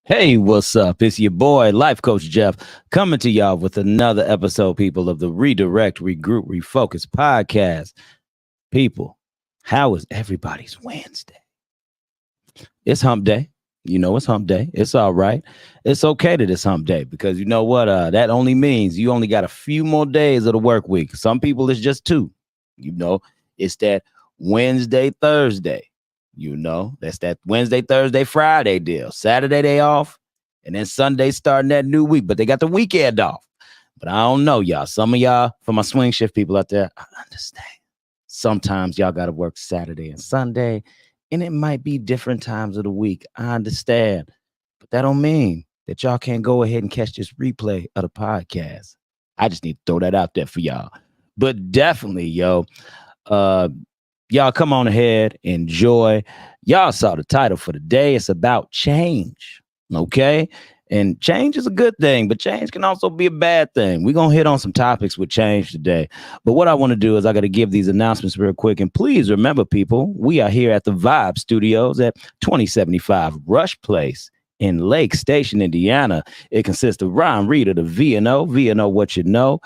Hey, what's up? It's your boy, Life Coach Jeff, coming to y'all with another episode, people, of the Redirect, Regroup, Refocus podcast. People, how is everybody's Wednesday? It's hump day. You know, it's hump day. It's all right. It's okay that it's hump day because you know what? That only means you only got a few more days of the work week. Some people, it's just two. You know, it's that Wednesday, Thursday. That's that Wednesday, Thursday, Friday deal. Saturday, they off. And then Sunday, starting that new week. But they got the weekend off. But I don't know, y'all. Some of y'all, for my swing shift people out there, I understand. Sometimes y'all got to work Saturday and Sunday, and it might be different times of the week. I understand, but that don't mean that y'all can't go ahead and catch this replay of the podcast. I just need to throw that out there for y'all. But definitely, uh, y'all come on ahead, enjoy. Y'all saw the title for the day. It's about change, okay? And change is a good thing, but change can also be a bad thing. We're going to hit on some topics with change today. But what I want to do is I got to give these announcements real quick. And please remember, people, we are here at the Vibe Studios at 2075 Rush Place in Lake Station, Indiana. It consists of Ryan Reed of the VNO, what you know,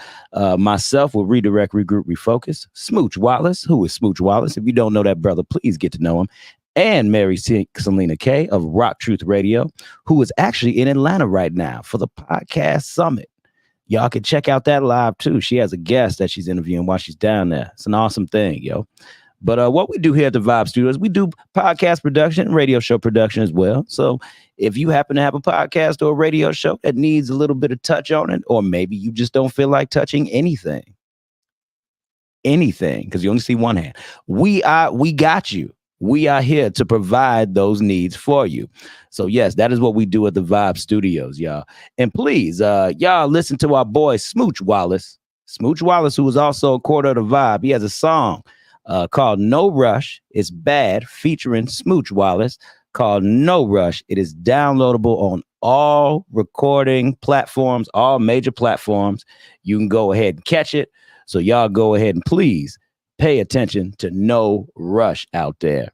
myself with Redirect, Regroup, Refocus, Smooch Wallace, who is Smooch Wallace. If you don't know that brother, please get to know him. And Mary Selena K of Rock Truth Radio, who is actually in Atlanta right now for the podcast summit. Y'all can check out that live too. She has a guest that she's interviewing while she's down there. It's an awesome thing, yo. But what we do here at the Vibe Studios, we do podcast production, radio show production as well. So if you happen to have a podcast or a radio show that needs a little bit of touch on it, or maybe you just don't feel like touching anything, because you only see one hand, we got you. We are here to provide those needs for you. So yes, that is what we do at the Vibe Studios, y'all. And please, y'all listen to our boy Smooch Wallace. Smooch Wallace, who is also a quarter of the Vibe. He has a song called No Rush. It's Bad, featuring Smooch Wallace, called No Rush. It is downloadable on all recording platforms, all major platforms. You can go ahead and catch it. So y'all go ahead and please pay attention to No Rush out there.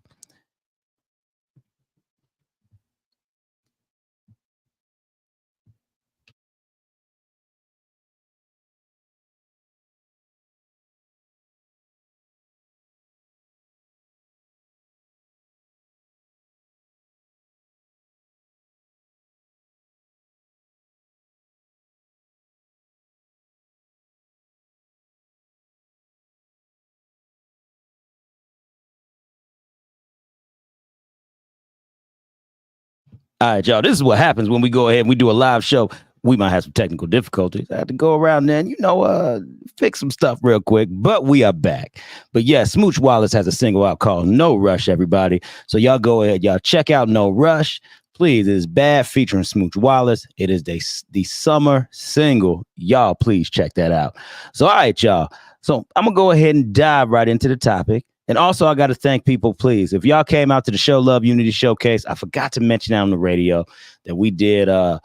All right, y'all. This is what happens when we go ahead and we do a live show. We might have some technical difficulties. I had to go around there and, fix some stuff real quick, but we are back. But yeah, Smooch Wallace has a single out called No Rush, everybody. So y'all go ahead, y'all check out No Rush. Please, it is Bad featuring Smooch Wallace. It is the summer single. Y'all, please check that out. So, all right, y'all. So I'm going to go ahead and dive right into the topic. And also, I got to thank people, please. If y'all came out to the Show Love Unity Showcase, I forgot to mention that on the radio that we did a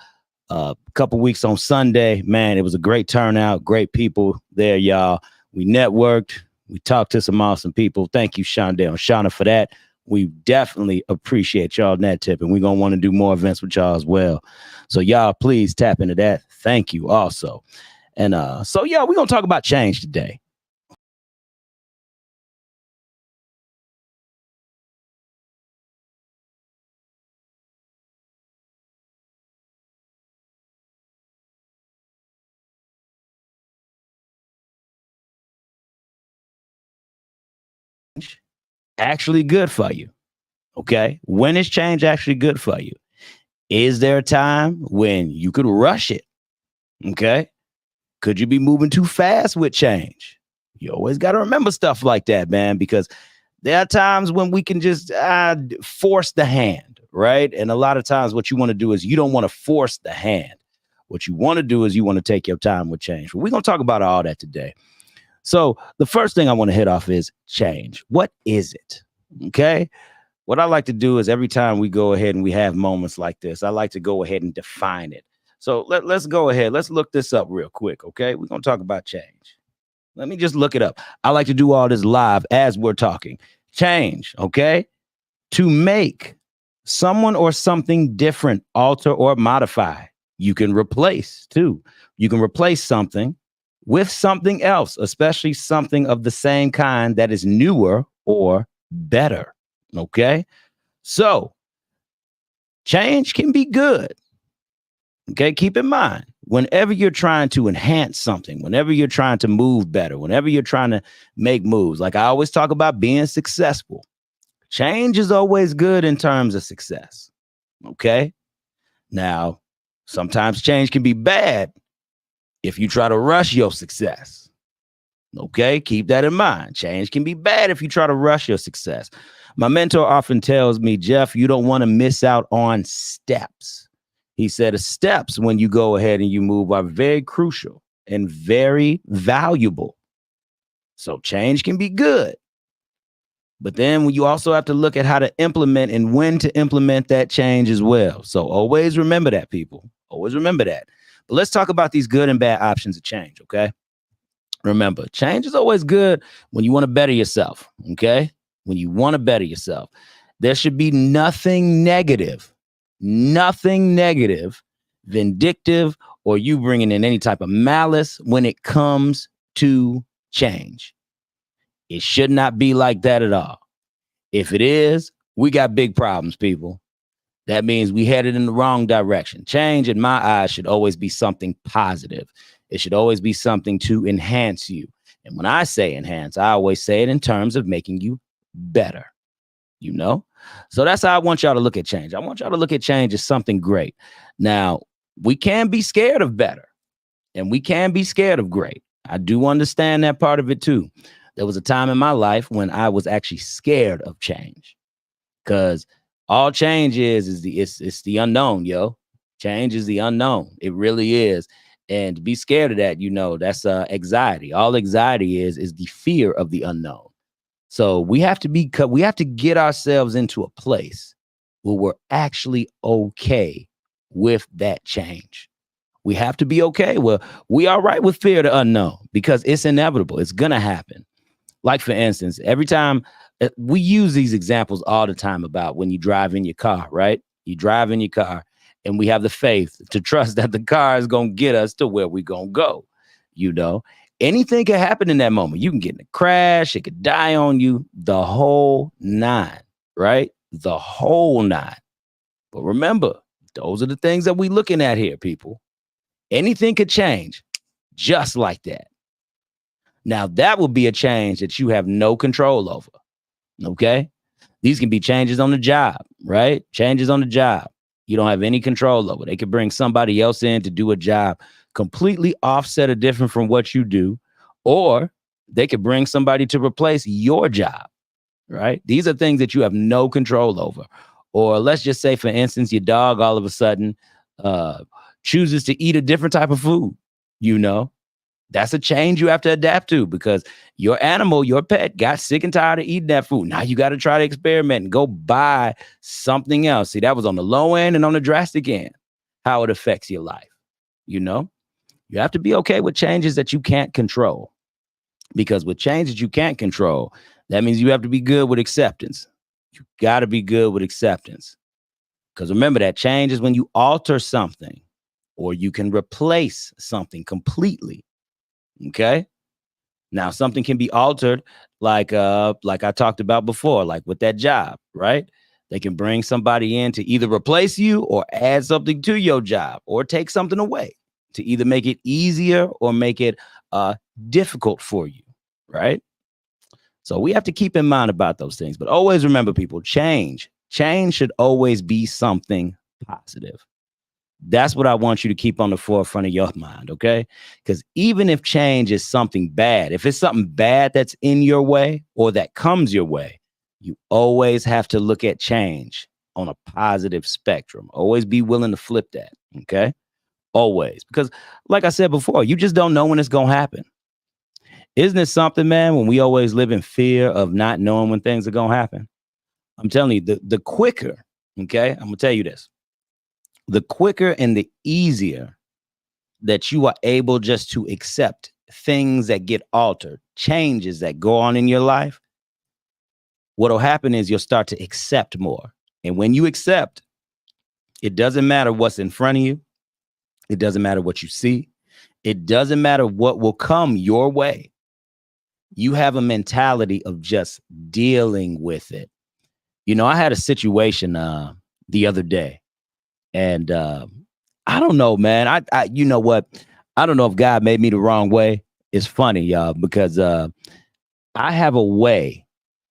couple weeks on Sunday. Man, it was a great turnout. Great people there, y'all. We networked. We talked to some awesome people. Thank you, Shondell and Shauna, for that. We definitely appreciate y'all in that tip, and we're going to want to do more events with y'all as well. So y'all, please tap into that. Thank you also. And so, yeah, we're going to talk about change today. Actually good for you. Okay. When is change actually good for you? Is there a time when you could rush it? Okay. Could you be moving too fast with change? You always got to remember stuff like that, man, because there are times when we can just force the hand, right? And a lot of times what you want to do is you don't want to force the hand. What you want to do is you want to take your time with change. But we're going to talk about all that today. So the first thing I want to hit off is change. What is it? Okay. What I like to do is every time we go ahead and we have moments like this, I like to go ahead and define it. So let's go ahead. Let's look this up real quick. Okay. We're going to talk about change. Let me just look it up. I like to do all this live as we're talking. Change. Okay. To make Someone or something different, alter or modify. You can replace too. You can replace something with something else, especially something of the same kind that is newer or better. Okay. So change can be good. Okay. Keep in mind, whenever you're trying to enhance something, whenever you're trying to move better, whenever you're trying to make moves, like I always talk about being successful, change is always good in terms of success. Okay. Now, sometimes change can be bad if you try to rush your success. Okay, keep that in mind. Change can be bad if you try to rush your success. My mentor often tells me, Jeff, you don't want to miss out on steps. He said, the steps when you go ahead and you move are very crucial and very valuable. So change can be good. But then you also have to look at how to implement and when to implement that change as well. So always remember that, people. Always remember that. But let's talk about these good and bad options of change, okay? Remember, change is always good when you want to better yourself, okay? When you want to better yourself. There should be nothing negative, vindictive, or you bringing in any type of malice when it comes to change. It should not be like that at all. If it is, we got big problems, people. That means we headed in the wrong direction. Change, in my eyes, should always be something positive. It should always be something to enhance you. And when I say enhance, I always say it in terms of making you better, you know? So that's how I want y'all to look at change. I want y'all to look at change as something great. Now, we can be scared of better and we can be scared of great. I do understand that part of it too. There was a time in my life when I was actually scared of change because all change is it's the unknown, yo. Change is the unknown. It really is. And to be scared of that, you know, that's anxiety. All anxiety is the fear of the unknown. So we have to get ourselves into a place where we're actually okay with that change. We have to be okay. Well, we are right with fear of the unknown because it's inevitable. It's gonna happen. Like, for instance, every time we use these examples all the time about when you drive in your car, right? You drive in your car and we have the faith to trust that the car is going to get us to where we're going to go. You know, anything can happen in that moment. You can get in a crash. It could die on you, the whole nine, right? The whole nine. But remember, those are the things that we're looking at here, people. Anything could change just like that. Now, that will be a change that you have no control over, okay? These can be changes on the job, right? Changes on the job. You don't have any control over. They could bring somebody else in to do a job completely offset or different from what you do, or they could bring somebody to replace your job, right? These are things that you have no control over. Or let's just say, for instance, your dog all of a sudden chooses to eat a different type of food, you know? That's a change you have to adapt to because your animal, your pet got sick and tired of eating that food. Now you got to try to experiment and go buy something else. See, that was on the low end and on the drastic end, how it affects your life. You know, you have to be okay with changes that you can't control because with changes you can't control, that means you have to be good with acceptance. You got to be good with acceptance because remember that change is when you alter something or you can replace something completely. Okay. Now something can be altered, like I talked about before, like with that job, right? They can bring somebody in to either replace you or add something to your job or take something away to either make it easier or make it difficult for you, right? So we have to keep in mind about those things. But always remember, people, change should always be something positive. That's what I want you to keep on the forefront of your mind, okay? Because even if change is something bad, if it's something bad that's in your way or that comes your way, you always have to look at change on a positive spectrum. Always be willing to flip that, okay? Always. Because like I said before, you just don't know when it's going to happen. Isn't it something, man, when we always live in fear of not knowing when things are going to happen? I'm telling you, the quicker, okay? I'm going to tell you this. The quicker and the easier that you are able just to accept things that get altered, changes that go on in your life, what'll happen is you'll start to accept more. And when you accept, it doesn't matter what's in front of you. It doesn't matter what you see. It doesn't matter what will come your way. You have a mentality of just dealing with it. I had a situation the other day, and I don't know, man. You know what? I don't know if God made me the wrong way. It's funny, y'all, because I have a way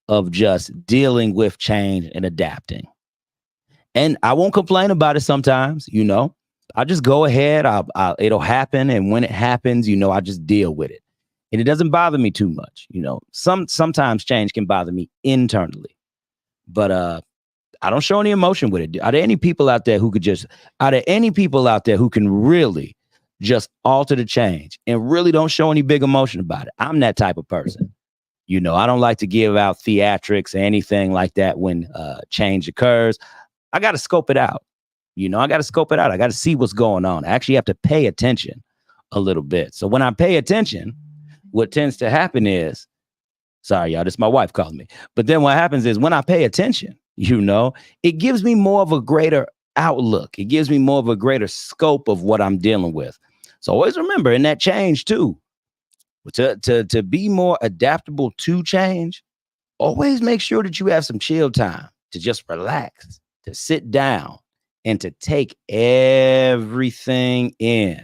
of just dealing with change and adapting. And I won't complain about it sometimes, I just go ahead. It'll happen. And when it happens, I just deal with it. And it doesn't bother me too much. Sometimes change can bother me internally, but I don't show any emotion with it. Are there any people out there who can really just alter the change and really don't show any big emotion about it? I'm that type of person. I don't like to give out theatrics or anything like that when change occurs. I got to scope it out. I got to see what's going on. I actually have to pay attention a little bit. So when I pay attention, what tends to happen is, sorry, y'all, this is my wife calling me. But then what happens is when I pay attention, it gives me more of a greater outlook. It gives me more of a greater scope of what I'm dealing with. So always remember in that change too, to be more adaptable to change, always make sure that you have some chill time to just relax, to sit down and to take everything in.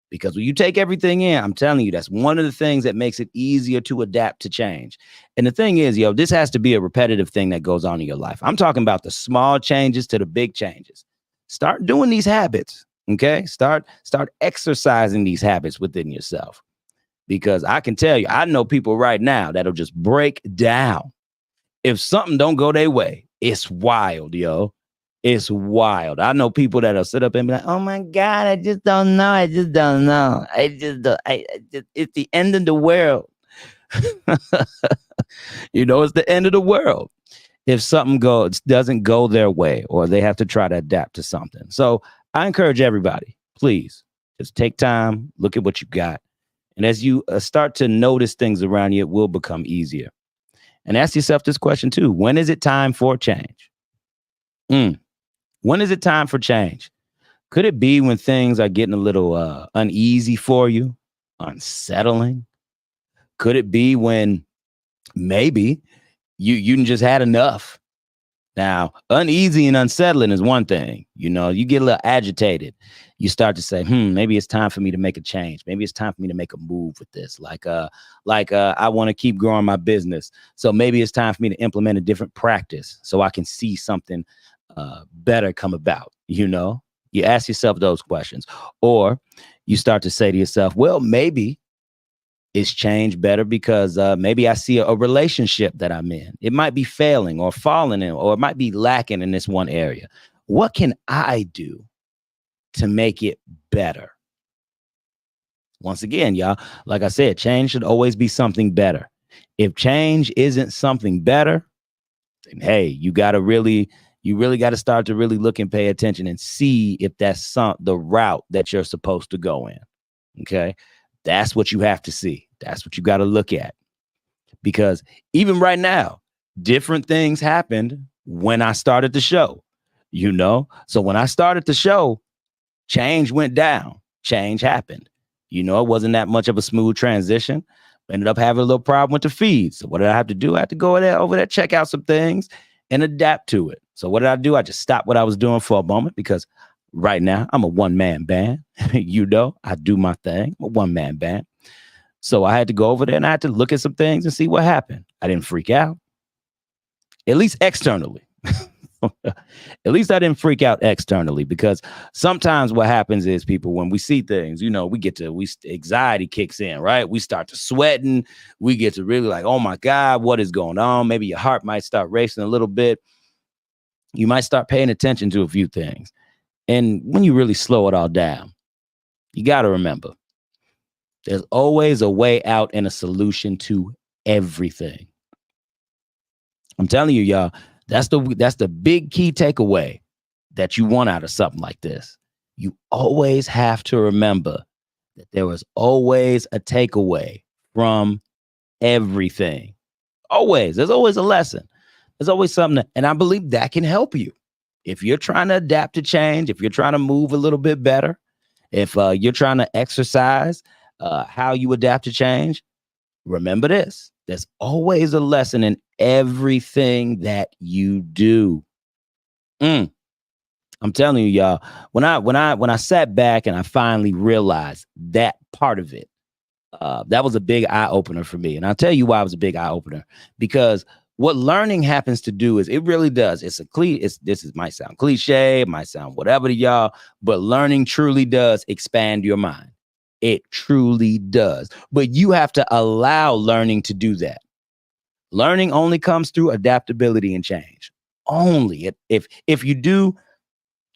Because when you take everything in, I'm telling you, that's one of the things that makes it easier to adapt to change. And the thing is, this has to be a repetitive thing that goes on in your life. I'm talking about the small changes to the big changes. Start doing these habits, okay? Start exercising these habits within yourself. Because I can tell you, I know people right now that'll just break down. If something don't go their way, it's wild, yo. It's wild. I know people that'll sit up and be like, "Oh my God, I just don't know. I just don't know. It's the end of the world." It's the end of the world if something doesn't go their way or they have to try to adapt to something. So I encourage everybody, please just take time, look at what you got. And as you start to notice things around you, it will become easier. And ask yourself this question too. When is it time for change? When is it time for change? Could it be when things are getting a little uneasy for you, unsettling? Could it be when maybe you just had enough? Now, uneasy and unsettling is one thing. You get a little agitated. You start to say, maybe it's time for me to make a change. Maybe it's time for me to make a move with this. Like I want to keep growing my business. So maybe it's time for me to implement a different practice so I can see something better come about. You ask yourself those questions, or you start to say to yourself, well, maybe it's changed better because maybe I see a relationship that I'm in. It might be failing or falling in, or it might be lacking in this one area. What can I do to make it better? Once again, y'all, like I said, change should always be something better. If change isn't something better, then hey, you really got to start to really look and pay attention and see if that's the route that you're supposed to go in. Okay. That's what you have to see. That's what you got to look at. Because even right now, different things happened when I started the show, So when I started the show, change went down, change happened. It wasn't that much of a smooth transition. Ended up having a little problem with the feed. So what did I have to do? I had to go over there, check out some things and adapt to it. So what did I do? I just stopped what I was doing for a moment because right now I'm a one-man band. I do my thing. I'm a one-man band. So I had to go over there and I had to look at some things and see what happened. I didn't freak out, at least externally. At least I didn't freak out externally, because sometimes what happens is people, when we see things, anxiety kicks in, right? We start to sweating. We get to really like, oh my God, what is going on? Maybe your heart might start racing a little bit. You might start paying attention to a few things. And when you really slow it all down, you got to remember, there's always a way out and a solution to everything. I'm telling you, y'all, that's the big key takeaway that you want out of something like this. You always have to remember that there was always a takeaway from everything. Always. There's always a lesson. There's always something, and I believe that can help you. If you're trying to adapt to change, if you're trying to move a little bit better, if you're trying to exercise how you adapt to change, remember this. There's always a lesson in everything that you do. Mm, I'm telling you, y'all. When I sat back and I finally realized that part of it, that was a big eye opener for me. And I'll tell you why it was a big eye opener. Because what learning happens to do is it really does. Might sound cliche, it might sound whatever to y'all, but learning truly does expand your mind. It truly does. But you have to allow learning to do that. Learning only comes through adaptability and change. Only if you do,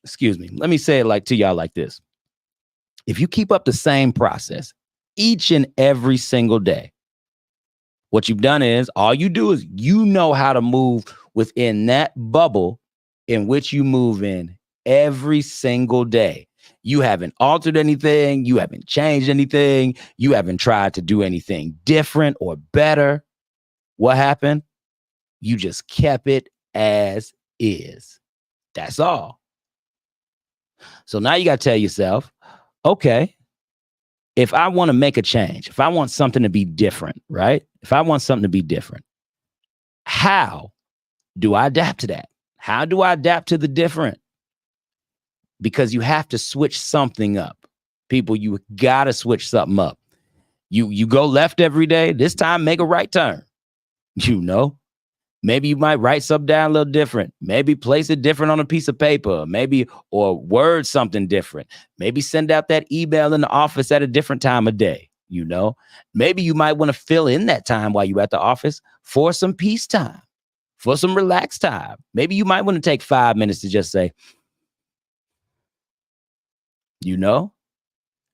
excuse me, let me say it like to y'all like this. If you keep up the same process each and every single day, what you've done is all you do is you know how to move within that bubble in which you move in every single day. You haven't altered anything. You haven't changed anything. You haven't tried to do anything different or better. What happened? You just kept it as is. That's all. So now you got to tell yourself, okay, if I want to make a change, if I want something to be different, right? If I want something to be different, how do I adapt to that? How do I adapt to the different? Because you have to switch something up. People, you got to switch something up. You go left every day. This time, make a right turn. You know, maybe you might write something down a little different. Maybe place it different on a piece of paper. Maybe, or word something different. Maybe send out that email in the office at a different time of day. You know, maybe you might want to fill in that time while you're at the office for some peace time, for some relaxed time. Maybe you might want to take 5 minutes to just say, you know,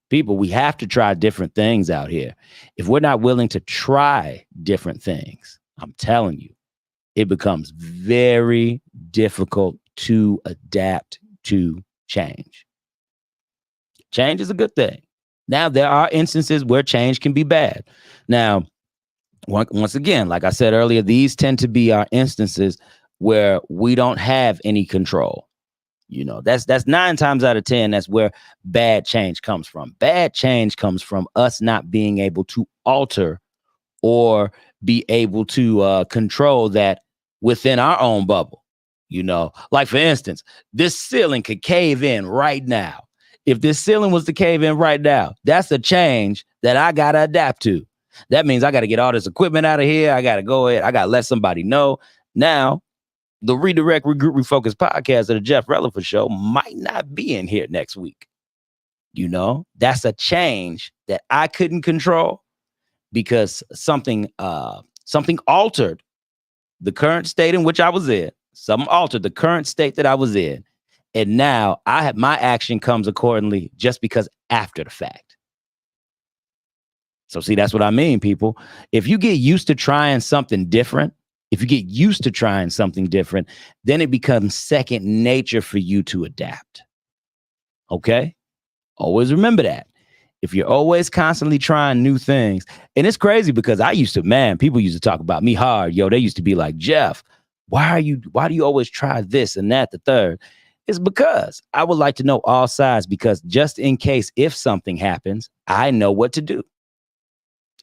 people, we have to try different things out here. If we're not willing to try different things, I'm telling you, it becomes very difficult to adapt to change. Change is a good thing. Now, there are instances where change can be bad. Now, once again, like I said earlier, these tend to be our instances where we don't have any control. You know, that's 9 times out of 10. That's where bad change comes from. Bad change comes from us not being able to alter or be able to control that within our own bubble. You know, like for instance, this ceiling could cave in right now. If this ceiling was to cave in right now, that's a change that I got to adapt to. That means I got to get all this equipment out of here. I got to go ahead. I got to let somebody know. Now, the Redirect, Regroup, Refocus podcast of the Jeff Relevant Show might not be in here next week. You know, that's a change that I couldn't control because something altered the current state in which I was in. Something altered the current state that I was in. And now my action comes accordingly just because after the fact. So see, that's what I mean, people. If you get used to trying something different, then it becomes second nature for you to adapt. Okay? Always remember that. If you're always constantly trying new things, and it's crazy because people used to talk about me hard. Yo, they used to be like, Jeff, why do you always try this and that, the third? It's because I would like to know all sides, because just in case if something happens, I know what to do.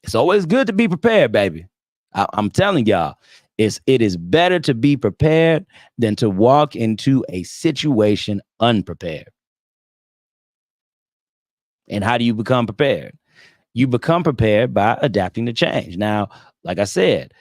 It's always good to be prepared, baby. I'm telling y'all, it is better to be prepared than to walk into a situation unprepared. And how do you become prepared? You become prepared by adapting to change. Now, like I said,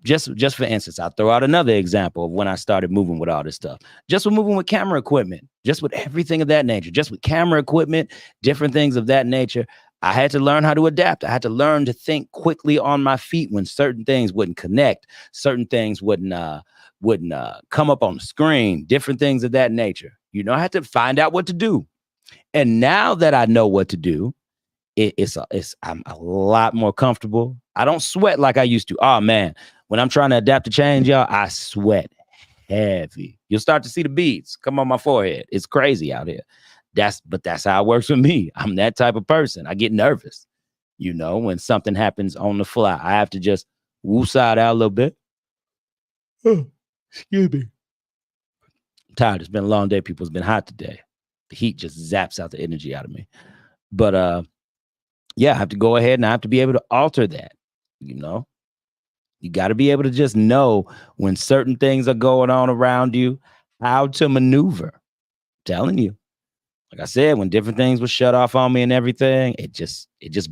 just for instance, I'll throw out another example of when I started moving with all this stuff. Just with moving with camera equipment, just with everything of that nature, just with camera equipment, different things of that nature. I had to learn how to adapt. I had to learn to think quickly on my feet when certain things wouldn't connect, certain things wouldn't come up on the screen, different things of that nature. You know, I had to find out what to do. And now that I know what to do, I'm a lot more comfortable. I don't sweat like I used to. Oh man, when I'm trying to adapt to change, y'all, I sweat heavy. You'll start to see the beads come on my forehead. It's crazy out here. That's how it works with me. I'm that type of person. I get nervous, you know, when something happens on the fly. I have to just woosah out a little bit. Excuse me. I'm tired. It's been a long day, people. It's been hot today. The heat just zaps out the energy out of me. But yeah, I have to go ahead and I have to be able to alter that. You know, you got to be able to just know when certain things are going on around you, how to maneuver. I'm telling you. Like I said, when different things were shut off on me and everything, it just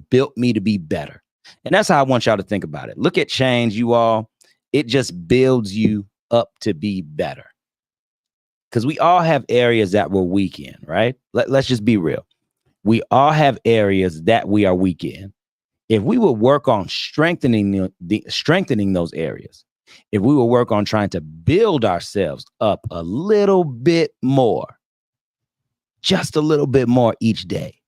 built me to be better. And that's how I want y'all to think about it. Look at change, you all. It just builds you up to be better. Because we all have areas that we're weak in, right? Let's just be real. We all have areas that we are weak in. If we would work on strengthening those areas, if we would work on trying to build ourselves up a little bit more, just a little bit more each day.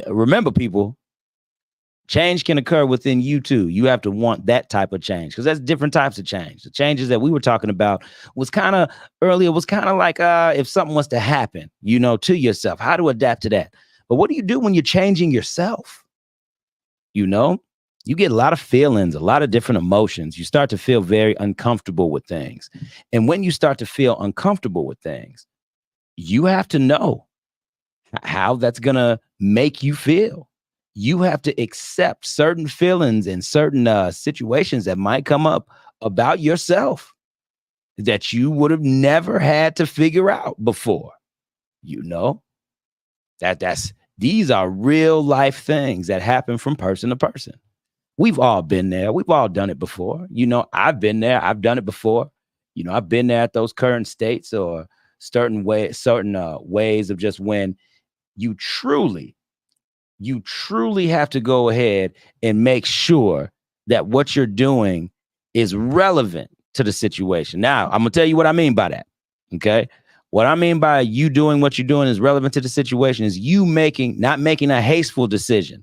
Remember, people, change can occur within you too. You have to want that type of change because there's different types of change. The changes that we were talking about was kind of like if something was to happen, to yourself, how to adapt to that. But what do you do when you're changing yourself? You get a lot of feelings, a lot of different emotions. You start to feel very uncomfortable with things. And when you start to feel uncomfortable with things, you have to know how that's going to make you feel. You have to accept certain feelings and certain situations that might come up about yourself that you would have never had to figure out before. These are real life things that happen from person to person. We've all been there. We've all done it before. I've been there. I've done it before. I've been there at those current states or certain ways of just when you truly have to go ahead and make sure that what you're doing is relevant to the situation. Now, I'm going to tell you what I mean by that. Okay. What I mean by you doing what you're doing is relevant to the situation is you not making a hasteful decision.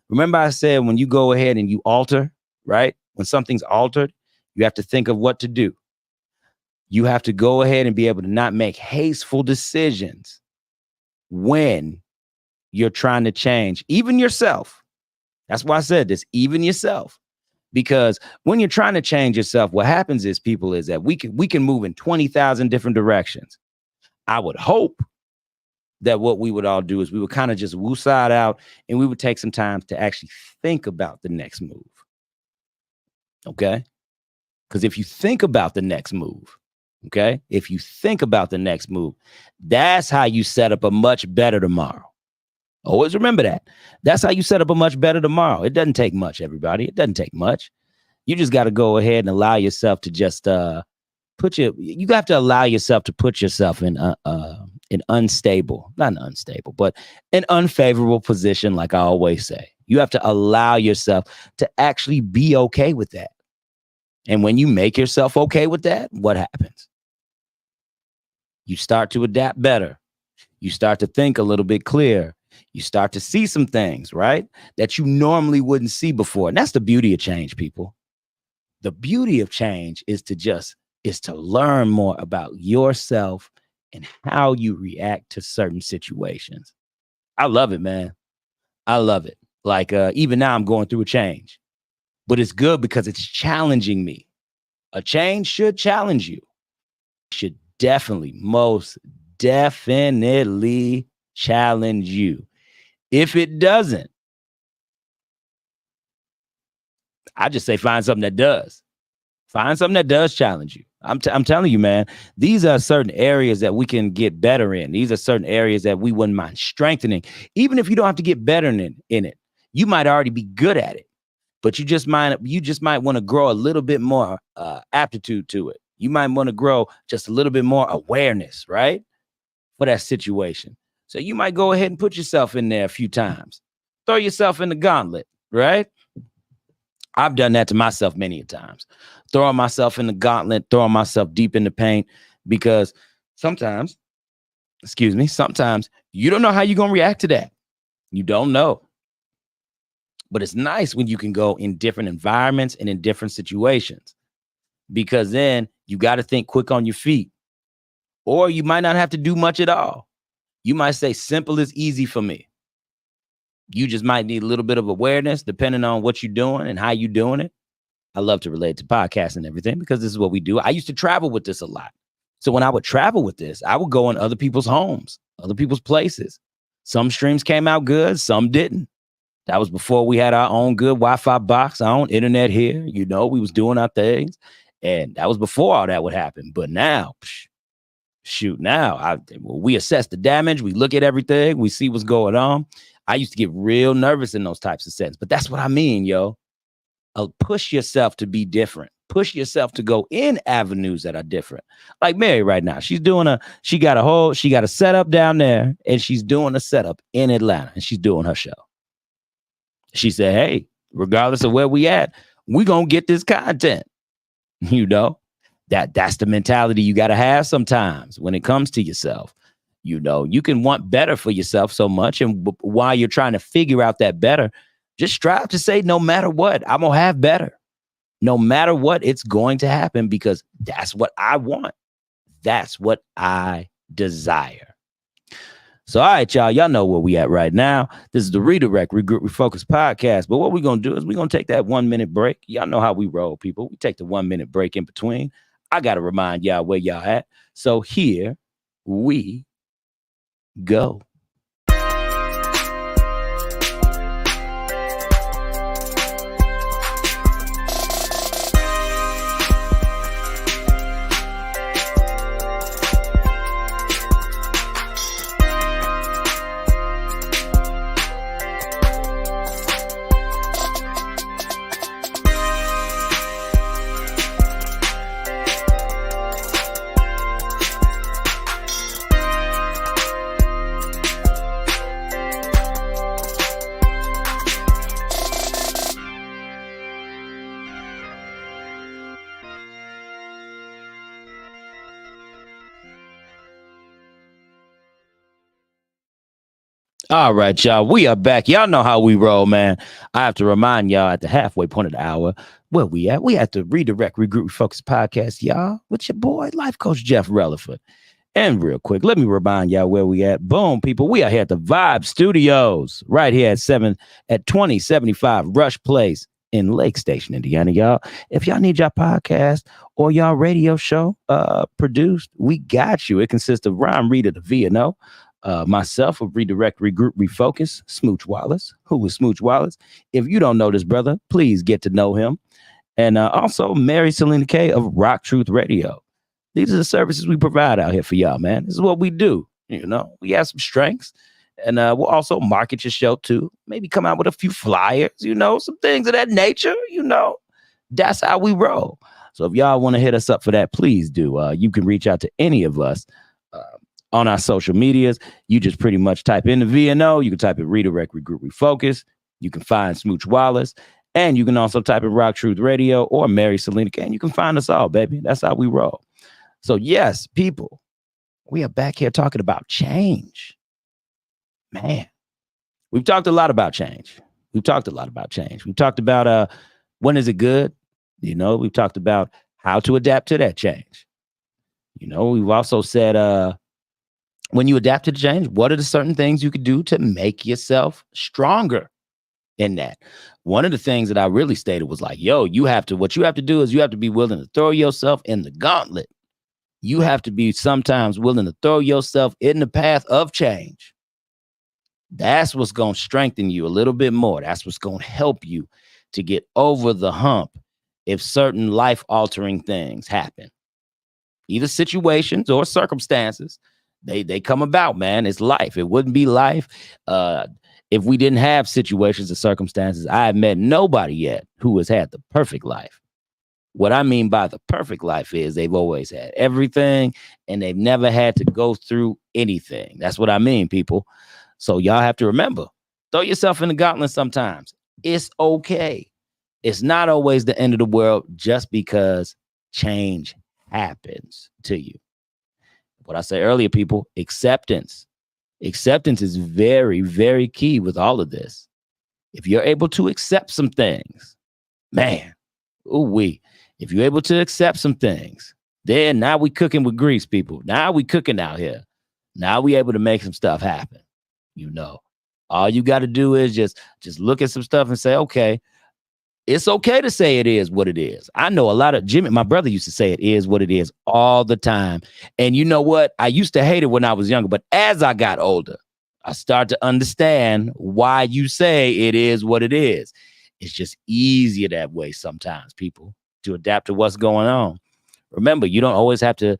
Remember I said when you go ahead and you alter, right? When something's altered, you have to think of what to do. You have to go ahead and be able to not make hasteful decisions when you're trying to change, even yourself. That's why I said this, even yourself. Because when you're trying to change yourself, what happens is that we can move in 20,000 different directions. I would hope that what we would all do is we would kind of just woosah out and we would take some time to actually think about the next move. Okay? Because if you think about the next move, that's how you set up a much better tomorrow. Always remember that. That's how you set up a much better tomorrow. It doesn't take much, everybody. It doesn't take much. You just got to go ahead and allow yourself to just you have to allow yourself to put yourself in an unfavorable position, like I always say. You have to allow yourself to actually be okay with that. And when you make yourself okay with that, what happens? You start to adapt better. You start to think a little bit clearer. You start to see some things, right, that you normally wouldn't see before. And that's the beauty of change, people. The beauty of change is to learn more about yourself and how you react to certain situations. I love it, man. I love it. Like even now I'm going through a change, but it's good because it's challenging me. A change should challenge you. Should most definitely challenge you. If it doesn't, I just say find something that does. Find something that does challenge you. I'm telling you, man, these are certain areas that we can get better in. These are certain areas that we wouldn't mind strengthening. Even if you don't have to get better in it, you might already be good at it, but you just might want to grow a little bit more aptitude to it. You might want to grow just a little bit more awareness, right, for that situation. So you might go ahead and put yourself in there a few times. Throw yourself in the gauntlet, right? I've done that to myself many times. Throwing myself in the gauntlet, throwing myself deep in the paint, because sometimes you don't know how you're going to react to that. You don't know. But it's nice when you can go in different environments and in different situations, because then you got to think quick on your feet, or you might not have to do much at all. You might say simple is easy for me. You just might need a little bit of awareness depending on what you're doing and how you're doing it. I love to relate to podcasts and everything because this is what we do. I used to travel with this a lot. So when I would travel with this, I would go in other people's homes, other people's places. Some streams came out good, some didn't. That was before we had our own good Wi-Fi box, our own internet here. We was doing our things. And that was before all that would happen. But now, we assess the damage. We look at everything. We see what's going on. I used to get real nervous in those types of settings. But that's what I mean, yo. Push yourself to be different. Push yourself to go in avenues that are different. Like Mary right now, she got a setup down there, and she's doing a setup in Atlanta, and she's doing her show. She said, hey, regardless of where we at, we gonna get this content. That's the mentality you got to have sometimes when it comes to yourself. You can want better for yourself so much, and while you're trying to figure out that better, just strive to say, no matter what, I'm going to have better. No matter what, it's going to happen because that's what I want. That's what I desire. So, all right, y'all know where we at right now. This is the Redirect, Regroup, Refocus podcast. But what we're going to do is we're going to take that 1 minute break. Y'all know how we roll, people. We take the 1 minute break in between. I got to remind y'all where y'all at. So here we go. All right, y'all. We are back. Y'all know how we roll, man. I have to remind y'all at the halfway point of the hour where we at. We at the Redirect, Regroup, Refocus podcast, y'all, with your boy, Life Coach Jeff Relaford. And real quick, let me remind y'all where we at. Boom, people. We are here at the Vibe Studios, right here at 2075 Rush Place in Lake Station, Indiana, y'all. If y'all need your podcast or y'all radio show produced, we got you. It consists of Ryan Reed of the VNO. Myself of Redirect, Regroup, Refocus, Smooch Wallace. Who is Smooch Wallace? If you don't know this brother, please get to know him. And also Mary Selena K of Rock Truth Radio. These are the services we provide out here for y'all, man. This is what we do. We have some strengths. And we'll also market your show too. Maybe come out with a few flyers, some things of that nature. That's how we roll. So if y'all want to hit us up for that, please do. You can reach out to any of us on our social medias. You just pretty much type in the VNO. You can type in Redirect, Regroup, Refocus. You can find Smooch Wallace. And you can also type in Rock Truth Radio or Mary Selena K. And you can find us all, baby. That's how we roll. So yes, people, we are back here talking about change. Man, we've talked a lot about change. We've talked about when is it good? We've talked about how to adapt to that change. We've also said when you adapt to the change, what are the certain things you could do to make yourself stronger in that? One of the things that I really stated was like, what you have to do is you have to be willing to throw yourself in the gauntlet. You have to be sometimes willing to throw yourself in the path of change. That's what's going to strengthen you a little bit more. That's what's going to help you to get over the hump if certain life-altering things happen. Either situations or circumstances. They come about, man. It's life. It wouldn't be life if we didn't have situations or circumstances. I have met nobody yet who has had the perfect life. What I mean by the perfect life is they've always had everything and they've never had to go through anything. That's what I mean, people. So y'all have to remember, throw yourself in the gauntlet sometimes. It's okay. It's not always the end of the world just because change happens to you. What I said earlier, people, acceptance. Acceptance is very, very key with all of this. If you're able to accept some things, man, if you're able to accept some things, then now we cooking with grease, people. Now we cooking out here. Now we able to make some stuff happen. All you got to do is just look at some stuff and say, okay, It's okay to say it is what it is. I know a lot of Jimmy, my brother used to say it is what it is all the time. And you know what? I used to hate it when I was younger, but as I got older, I start to understand why you say it is what it is. It's just easier that way sometimes, people, to adapt to what's going on. Remember, you don't always have to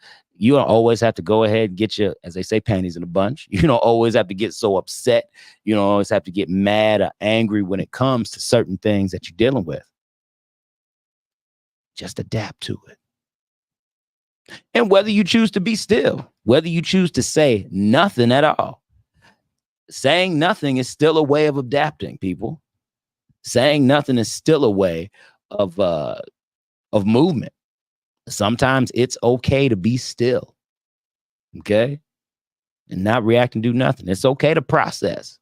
go ahead and get your, as they say, panties in a bunch. You don't always have to get so upset. You don't always have to get mad or angry when it comes to certain things that you're dealing with. Just adapt to it. And whether you choose to be still, whether you choose to say nothing at all, saying nothing is still a way of adapting, people. Saying nothing is still a way of movement. Sometimes it's okay to be still, okay? And not react and do nothing. It's okay to process.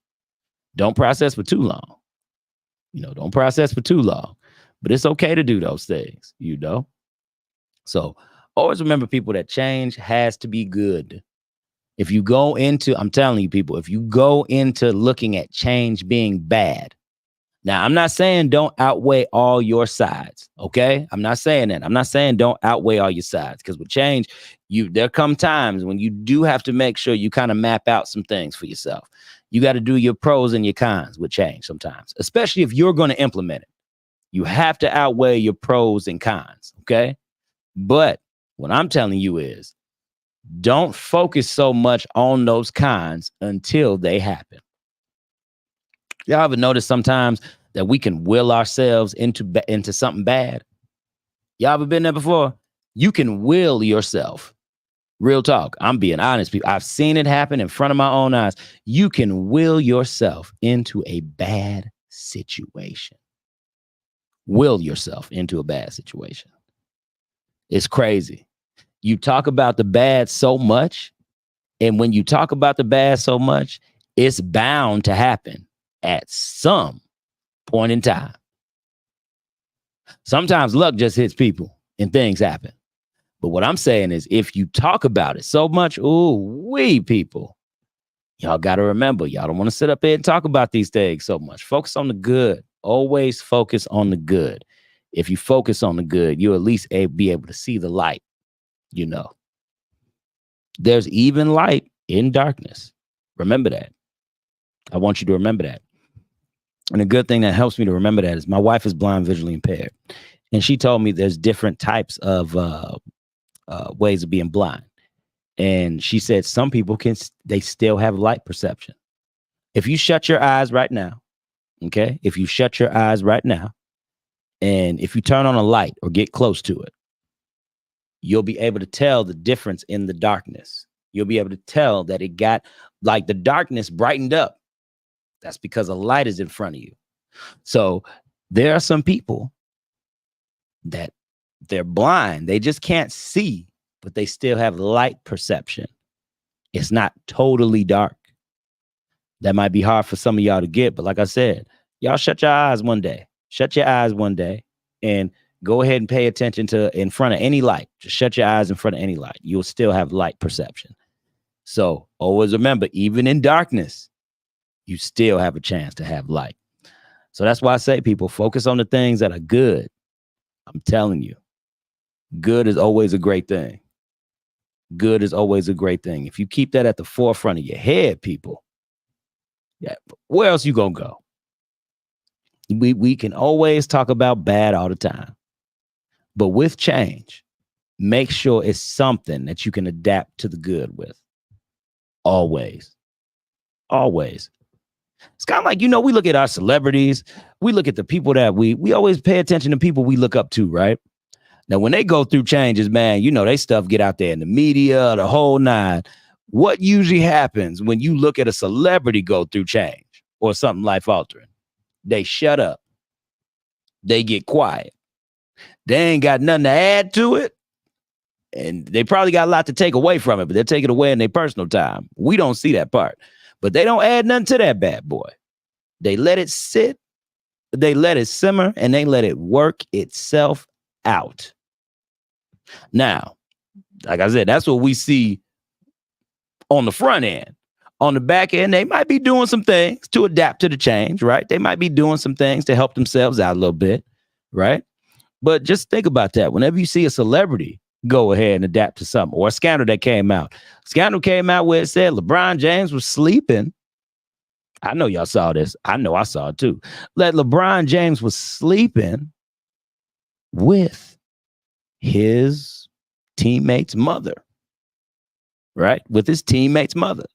Don't process for too long. Don't process for too long. But it's okay to do those things, So always remember, people, that change has to be good. If you go into, I'm telling you, people, if you go into looking at change being bad, now, I'm not saying don't outweigh all your sides, okay? I'm not saying that. I'm not saying don't outweigh all your sides, because with change, there come times when you do have to make sure you kind of map out some things for yourself. You got to do your pros and your cons with change sometimes, especially if you're going to implement it. You have to outweigh your pros and cons, okay? But what I'm telling you is, don't focus so much on those cons until they happen. Y'all ever notice sometimes that we can will ourselves into something bad? Y'all ever been there before? You can will yourself. Real talk. I'm being honest, people. I've seen it happen in front of my own eyes. You can will yourself into a bad situation. Will yourself into a bad situation. It's crazy. You talk about the bad so much, and when you talk about the bad so much, it's bound to happen at some point in time. Sometimes luck just hits people and things happen. But what I'm saying is, if you talk about it so much, people, y'all got to remember, y'all don't want to sit up here and talk about these things so much. Focus on the good. Always focus on the good. If you focus on the good, you'll at least be able to see the light. There's even light in darkness. Remember that. I want you to remember that. And a good thing that helps me to remember that is my wife is blind, visually impaired. And she told me there's different types of ways of being blind. And she said some people they still have light perception. If you shut your eyes right now, okay? If you shut your eyes right now, and if you turn on a light or get close to it, you'll be able to tell the difference in the darkness. You'll be able to tell that it got, like, the darkness brightened up. That's because a light is in front of you. So there are some people that they're blind. They just can't see, but they still have light perception. It's not totally dark. That might be hard for some of y'all to get, but like I said, y'all shut your eyes one day. Shut your eyes one day and go ahead and pay attention to in front of any light. Just shut your eyes in front of any light. You'll still have light perception. So always remember, even in darkness, you still have a chance to have light. So that's why I say, people, focus on the things that are good. I'm telling you, good is always a great thing. Good is always a great thing. If you keep that at the forefront of your head, people, where else you gonna go? We can always talk about bad all the time. But with change, make sure it's something that you can adapt to the good with. Always. Always. It's kind of like, we look at our celebrities. We look at the people that we always pay attention to, people we look up to, right? Now, when they go through changes, man, they stuff get out there in the media, the whole nine. What usually happens when you look at a celebrity go through change or something life altering? They shut up. They get quiet. They ain't got nothing to add to it. And they probably got a lot to take away from it, but they'll take it away in their personal time. We don't see that part. But they don't add nothing to that bad boy. They let it sit, they let it simmer, and they let it work itself out. Now, like I said, that's what we see on the front end. On the back end, they might be doing some things to adapt to the change, right? They might be doing some things to help themselves out a little bit. right? But just think about that. Whenever you see a celebrity go ahead and adapt to something, or a scandal that came out, where it said LeBron James was sleeping. I know y'all saw this. I know I saw it too. That LeBron James was sleeping with his teammate's mother, right? With his teammate's mother.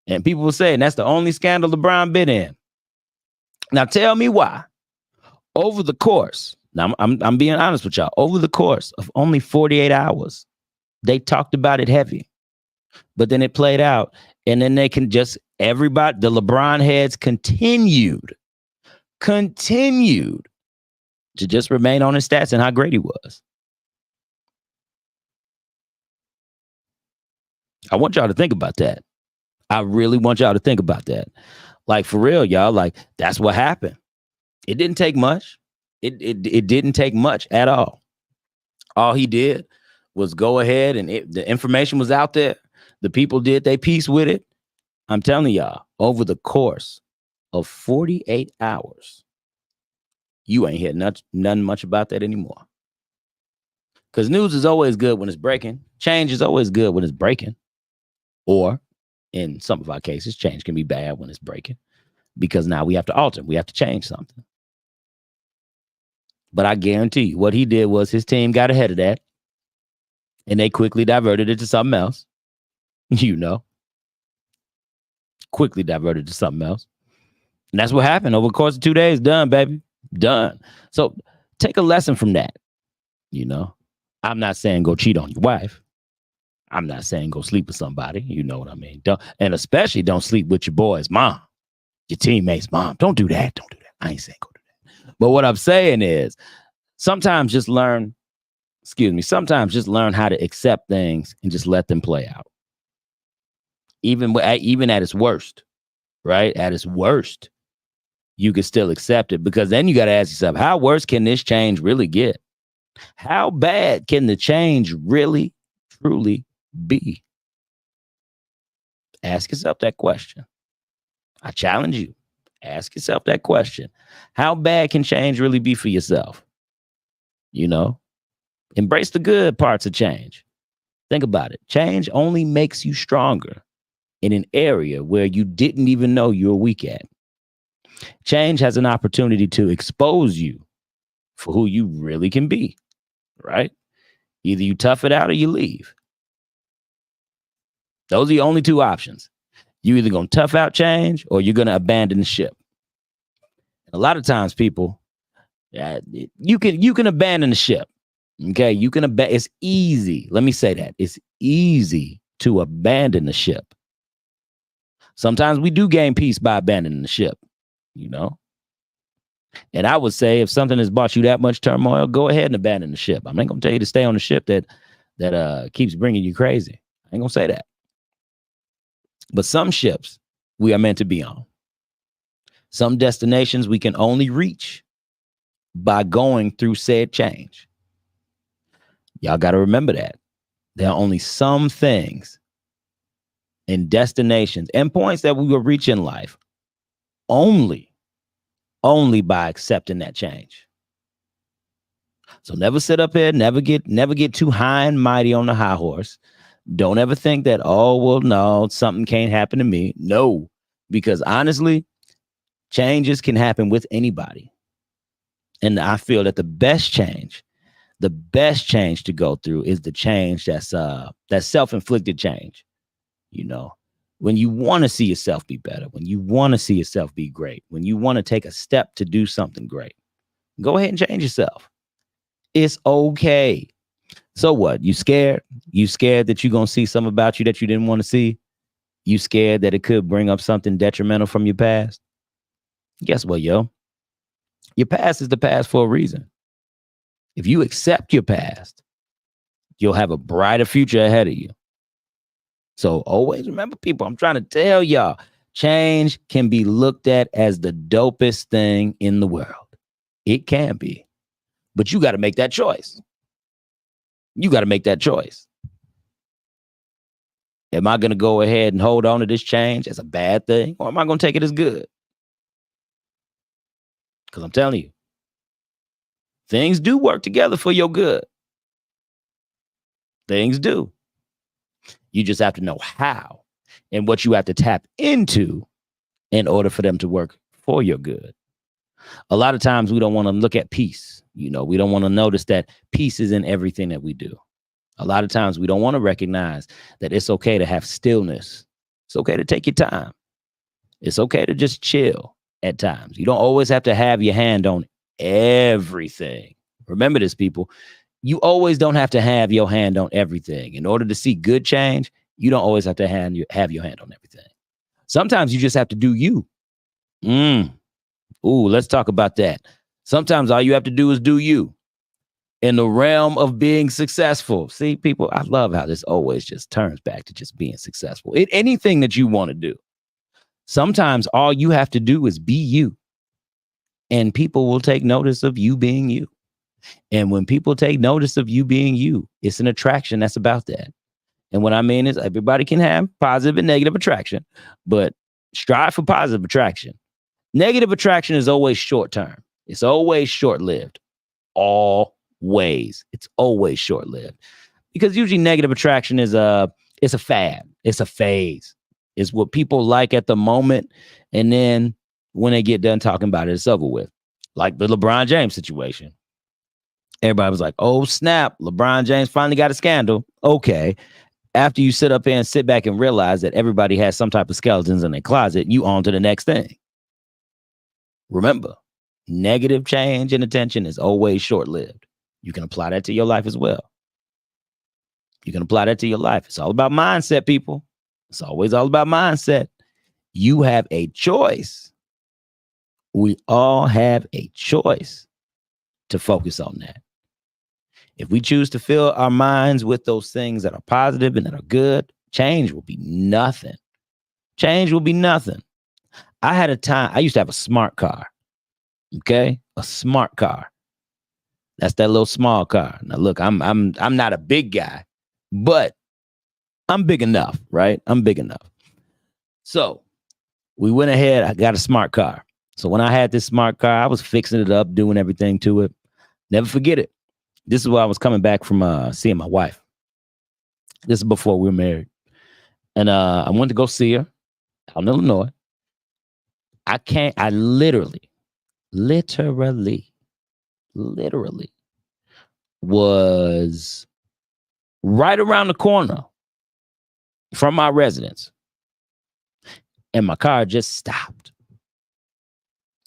And people were saying that's the only scandal LeBron been in. Now tell me why. Over the course, now I'm being honest with y'all, over the course of only 48 hours, they talked about it heavy. But then it played out, and then they can just, everybody, the LeBron heads continued to just remain on his stats and how great he was. I want y'all to think about that. I really want y'all to think about that. Like, for real, y'all, like, that's what happened. It didn't take much. It didn't take much at all. All he did was go ahead and the information was out there. The people did their piece with it. I'm telling y'all, over the course of 48 hours, you ain't heard nothing much about that anymore. Because news is always good when it's breaking. Change is always good when it's breaking. Or in some of our cases, change can be bad when it's breaking. Because now we have to alter. We have to change something. But I guarantee you, what he did was his team got ahead of that. And they quickly diverted it to something else. Quickly diverted to something else. And that's what happened over the course of 2 days. Done, baby. Done. So take a lesson from that. I'm not saying go cheat on your wife. I'm not saying go sleep with somebody. You know what I mean? And especially don't sleep with your boy's mom, your teammate's mom. Don't do that. Don't do that. I ain't saying go do that. But what I'm saying is sometimes just learn how to accept things and just let them play out. Even at its worst, right? At its worst, you can still accept it, because then you got to ask yourself, how worse can this change really get? How bad can the change really, truly be? Ask yourself that question. I challenge you. Ask yourself that question. How bad can change really be for yourself? Embrace the good parts of change. Think about it. Change only makes you stronger in an area where you didn't even know you were weak at. Change has an opportunity to expose you for who you really can be, right? Either you tough it out or you leave. Those are the only two options. You either going to tough out change or you're going to abandon the ship. A lot of times people, you can abandon the ship. Okay, it's easy. Let me say that. It's easy to abandon the ship. Sometimes we do gain peace by abandoning the ship, And I would say if something has brought you that much turmoil, go ahead and abandon the ship. I'm not going to tell you to stay on the ship that keeps bringing you crazy. I ain't going to say that. But some ships we are meant to be on. Some destinations we can only reach by going through said change. Y'all got to remember that. There are only some things and destinations and points that we will reach in life only by accepting that change. So never sit up here, never get too high and mighty on the high horse. Don't ever think that, oh, well, no, something can't happen to me. No, because honestly, changes can happen with anybody. And I feel that the best change to go through is the change that's self-inflicted change. When you want to see yourself be better, when you want to see yourself be great, when you want to take a step to do something great, go ahead and change yourself. It's okay. So what? You scared? You scared that you're going to see something about you that you didn't want to see? You scared that it could bring up something detrimental from your past? Guess what, yo? Your past is the past for a reason. If you accept your past, you'll have a brighter future ahead of you. So always remember, people, I'm trying to tell y'all, change can be looked at as the dopest thing in the world. It can be. But you got to make that choice. You got to make that choice. Am I going to go ahead and hold on to this change as a bad thing, or am I going to take it as good? Because I'm telling you, Things do work together for your good. Things do. You just have to know how and what you have to tap into in order for them to work for your good. A lot of times we don't want to look at peace. We don't want to notice that peace is in everything that we do. A lot of times we don't want to recognize that it's okay to have stillness. It's okay to take your time. It's okay to just chill at times. You don't always have to have your hand on everything. Remember this, people. You always don't have to have your hand on everything. In order to see good change, you don't always have to have your hand on everything. Sometimes you just have to do you. Ooh, let's talk about that. Sometimes all you have to do is do you in the realm of being successful. See, people, I love how this always just turns back to just being successful. Anything that you want to do. Sometimes all you have to do is be you, and people will take notice of you being you. And when people take notice of you being you, it's an attraction that's about that. And what I mean is everybody can have positive and negative attraction, but strive for positive attraction. Negative attraction is always short term. It's always short lived. Always. It's always short lived. Because usually negative attraction is it's a fad. It's a phase. It's what people like at the moment. And then when they get done talking about it, it's over with. Like the LeBron James situation. Everybody was like, oh, snap. LeBron James finally got a scandal. Okay. After you sit up here and sit back and realize that everybody has some type of skeletons in their closet, you on to the next thing. Remember, negative change and attention is always short-lived. You can apply that to your life as well. You can apply that to your life. It's all about mindset, people. It's always all about mindset. You have a choice. We all have a choice to focus on that. If we choose to fill our minds with those things that are positive and that are good, change will be nothing. Change will be nothing. I had a time, I used to have a smart car. Okay? A smart car. That's that little small car. Now look, I'm not a big guy, but I'm big enough, right? I'm big enough. So we went ahead, I got a smart car. So when I had this smart car, I was fixing it up, doing everything to it. Never forget it. This is where I was coming back from seeing my wife. This is before we were married. And I went to go see her out in Illinois. I literally was right around the corner from my residence. And my car just stopped.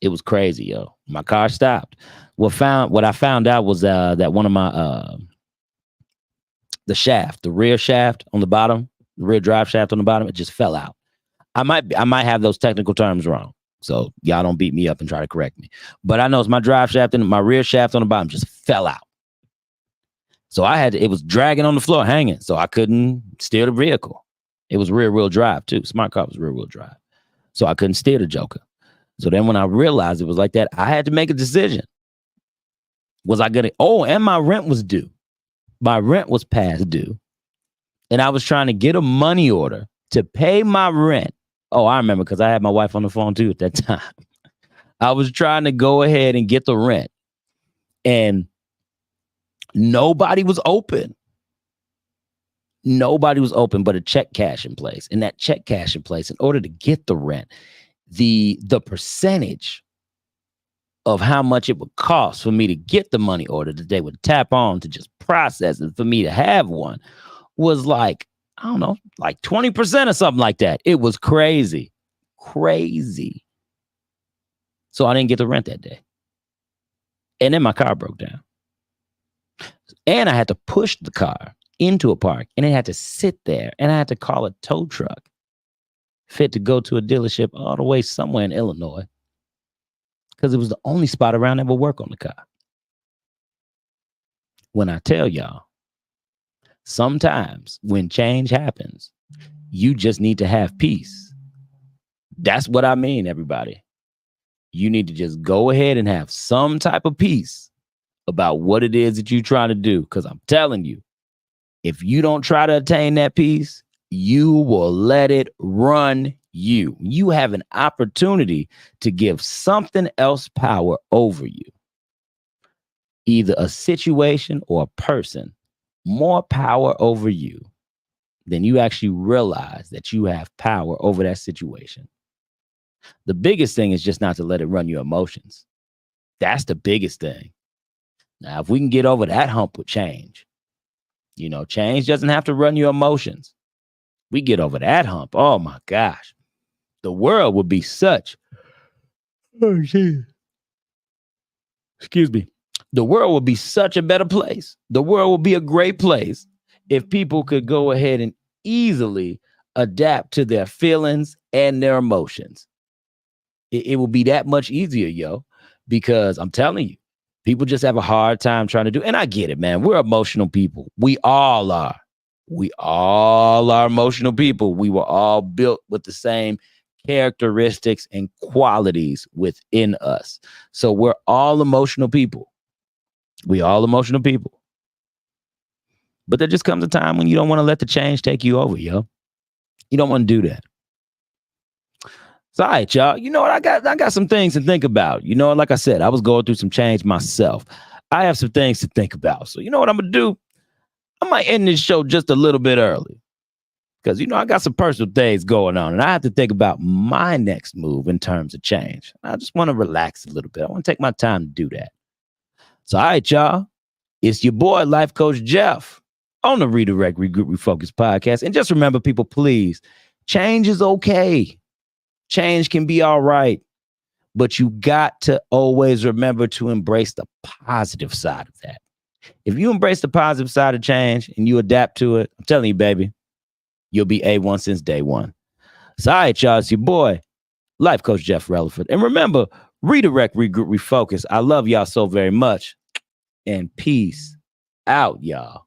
It was crazy, yo. My car stopped. What I found out was that one of my the rear shaft on the bottom, the rear drive shaft on the bottom, it just fell out. I might have those technical terms wrong. So y'all don't beat me up and try to correct me. But I know it's my drive shaft and my rear shaft on the bottom just fell out. So it was dragging on the floor, hanging. So I couldn't steer the vehicle. It was rear wheel drive too. Smart car was rear wheel drive. So I couldn't steer the Joker. So then when I realized it was like that, I had to make a decision. Was I gonna, and my rent was due. My rent was past due. And I was trying to get a money order to pay my rent. Oh, I remember because I had my wife on the phone too at that time. I was trying to go ahead and get the rent. And nobody was open. Nobody was open but a check cash in place. And that check cash in place, in order to get the rent, the percentage of how much it would cost for me to get the money order that they would tap on to just process it for me to have one was like, I don't know, like 20% or something like that. It was crazy. Crazy. So I didn't get the rent that day. And then my car broke down. And I had to push the car into a park and it had to sit there and I had to call a tow truck fit to go to a dealership all the way somewhere in Illinois because it was the only spot around that would work on the car. When I tell y'all, sometimes when change happens, you just need to have peace. That's what I mean, everybody. You need to just go ahead and have some type of peace about what it is that you're trying to do. Because I'm telling you, if you don't try to attain that peace, you will let it run you. You have an opportunity to give something else power over you. either a situation or a person more power over you than you actually realize that you have power over that situation. The biggest thing is just not to let it run your emotions. That's the biggest thing. Now, if we can get over that hump with change, change doesn't have to run your emotions. We get over that hump. Oh my gosh. The world would be oh shit. Excuse me. The world would be such a better place. The world would be a great place if people could go ahead and easily adapt to their feelings and their emotions. It will be that much easier, because I'm telling you, people just have a hard time trying to do. And I get it, man. We're emotional people. We all are. We all are emotional people. We were all built with the same characteristics and qualities within us. So we're all emotional people. We all emotional people. But there just comes a time when you don't want to let the change take you over, You don't want to do that. So, all right, y'all. You know what? I got some things to think about. Like I said, I was going through some change myself. I have some things to think about. So, you know what I'm going to do? I might end this show just a little bit early. Because, I got some personal things going on. And I have to think about my next move in terms of change. I just want to relax a little bit. I want to take my time to do that. So, all right, y'all. It's your boy, Life Coach Jeff, on the Redirect, Regroup, Refocus podcast. And just remember, people, please, change is okay. Change can be all right, but you got to always remember to embrace the positive side of that. If you embrace the positive side of change and you adapt to it, I'm telling you, baby, you'll be A1 since day one. So, all right, y'all, it's your boy, Life Coach Jeff Relaford. And remember, Redirect, Regroup, Refocus. I love y'all so very much. And peace out, y'all.